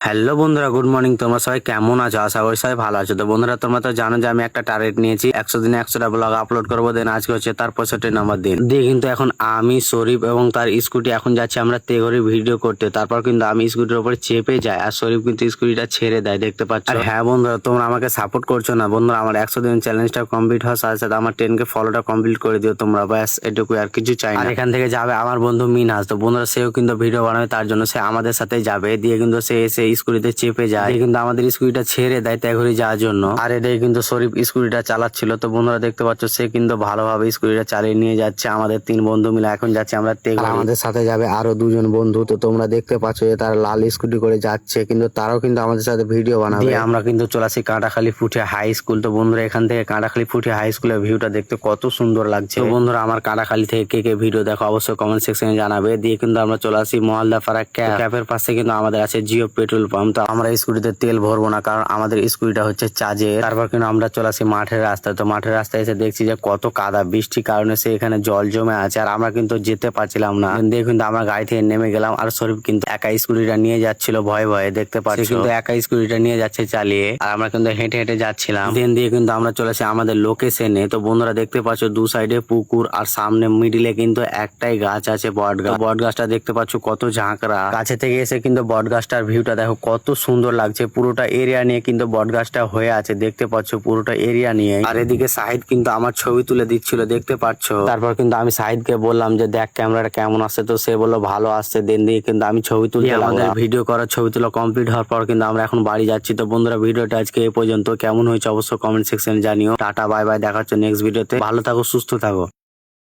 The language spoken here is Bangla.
হ্যালো বন্ধুরা, গুড মর্নিং। তোমরা সবাই কেমন আছো? আশা করি সবাই ভালো আছো। তো বন্ধুরা, তোমরা তো জানো যে আমি একটা টার্গেট নিয়েছি, 100 দিনে 100টা ব্লগ আপলোড করবো। দেন আজকে হচ্ছে তার 65 নম্বর দিন দিয়ে কিন্তু এখন আমি শরীফ এবং তার স্কুটি এখন যাচ্ছি আমরা তেঘরে ভিডিও করতে। তারপর কিন্তু আমি স্কুটির উপরে চেপে যাই আর শরীফ কিন্তু স্কুটিটা ছেড়ে দেয়, দেখতে পাচ্ছ। আর হ্যাঁ বন্ধুরা, তোমরা আমাকে সাপোর্ট করছো না বন্ধুরা। আমার 100 দিন চ্যালেঞ্জটা কমপ্লিট হওয়ার সাথে সাথে আমার 10K ফলোটা কমপ্লিট করে দিও তোমরা, ব্যাস এটুকু, আর কিছু চাই না। আর এখান থেকে যাবে আমার বন্ধু মিনহাস। তো বন্ধুরা, সেও কিন্তু ভিডিও বানাবে, তার জন্য সে আমাদের সাথে যাবে। দিয়ে কিন্তু সে এসে স্কুটিতে চেপে যায়, দিয়ে কিন্তু আমাদের স্কুটিটা ছেড়ে দেয় তেঘরি যাওয়ার জন্য। আর এটাই কিন্তু শরীফ স্কুটিটা চালাচ্ছিল। তো বন্ধুরা দেখতে পাচ্ছ, সে কিন্তু ভালোভাবে স্কুটিটা চালিয়ে নিয়ে যাচ্ছে। আমাদের 3 বন্ধু মিলে এখন যাচ্ছে আমরা তেঘরি। আমাদের সাথে যাবে আরো 2জন বন্ধু। তো তোমরা দেখতে পাচ্ছ যে তারা লাল স্কুটি করে যাচ্ছে, কিন্তু তারাও কিন্তু আমাদের সাথে ভিডিও বানাবে। দিয়ে আমরা কিন্তু চলে আসি কাঁটাখালী ফুটিয়া হাই স্কুল। তো বন্ধুরা, এখান থেকে কাঁটাখালী ফুটিয়া হাই স্কুলের ভিউটা দেখতে কত সুন্দর লাগছে। তো বন্ধুরা, আমার কাঁটাখালী থেকে কে কে ভিডিও দেখো অবশ্যই কমেন্ট সেকশনে জানাবে। দিয়ে কিন্তু আমরা চলে আসি মহালদাপাড়া ক্যাফের পাশে কিন্তু আমাদের আছে জিও পেট্রোল পাম্প। তো আমরা স্কুটিতে তেল ভরবো না, কারণ আমাদের স্কুটিটা হচ্ছে চার্জের। তারপর কিন্তু আমরা চলে আসি মাঠের রাস্তায়। তো মাঠের রাস্তায় এসে দেখছি যে কত কাদা, বৃষ্টির কারণে সে এখানে জল জমে আছে আর আমরা কিন্তু যেতে পারছিলাম না। দিয়ে কিন্তু আমরা গাড়ি থেকে নেমে গেলাম আর শরীফ কিন্তু একা স্কুটিটা নিয়ে যাচ্ছিল ভয়ে ভয়ে, দেখতে পাচ্ছি কিন্তু একা স্কুটিটা নিয়ে যাচ্ছে চালিয়ে, আর আমরা কিন্তু হেঁটে হেঁটে যাচ্ছিলাম। দেন দিয়ে কিন্তু আমরা চলে আসি আমাদের লোকেশনে। তো বন্ধুরা দেখতে পাচ্ছ, দু সাইডে পুকুর আর সামনে মিডিলে কিন্তু একটাই গাছ আছে, বট গাছ। বট গাছটা দেখতে পাচ্ছ কত ঝাঁকড়া। কাছে থেকে এসে কিন্তু বট গাছটার ভিউটা দেখো কত সুন্দর লাগছে। পুরোটা এরিয়া নিয়ে কিন্তু বট গাছটা হয়ে আছে, দেখতে পাচ্ছ পুরোটা এরিয়া নিয়ে। আর এদিকে সাহিদ কিন্তু আমার ছবি তুলে দিচ্ছিল, দেখতে পাচ্ছ। তারপর কিন্তু আমি সাহিদকে বললাম যে দেখ ক্যামেরাটা কেমন আসছে। তো সে বললো ভালো আসছে। দেন দিয়ে কিন্তু আমি ছবি তুলতে আমাদের ভিডিও করার ছবি তোলা কমপ্লিট হওয়ার পর কিন্তু আমরা এখন বাড়ি যাচ্ছি। তো বন্ধুরা, ভিডিওটা আজকে এই পর্যন্ত। কেমন হয়েছে অবশ্যই কমেন্ট সেকশনে জানিও। টাটা, বাই বাই, দেখা হচ্ছে নেক্সট ভিডিওতে। ভালো থাকো, সুস্থ থাকো।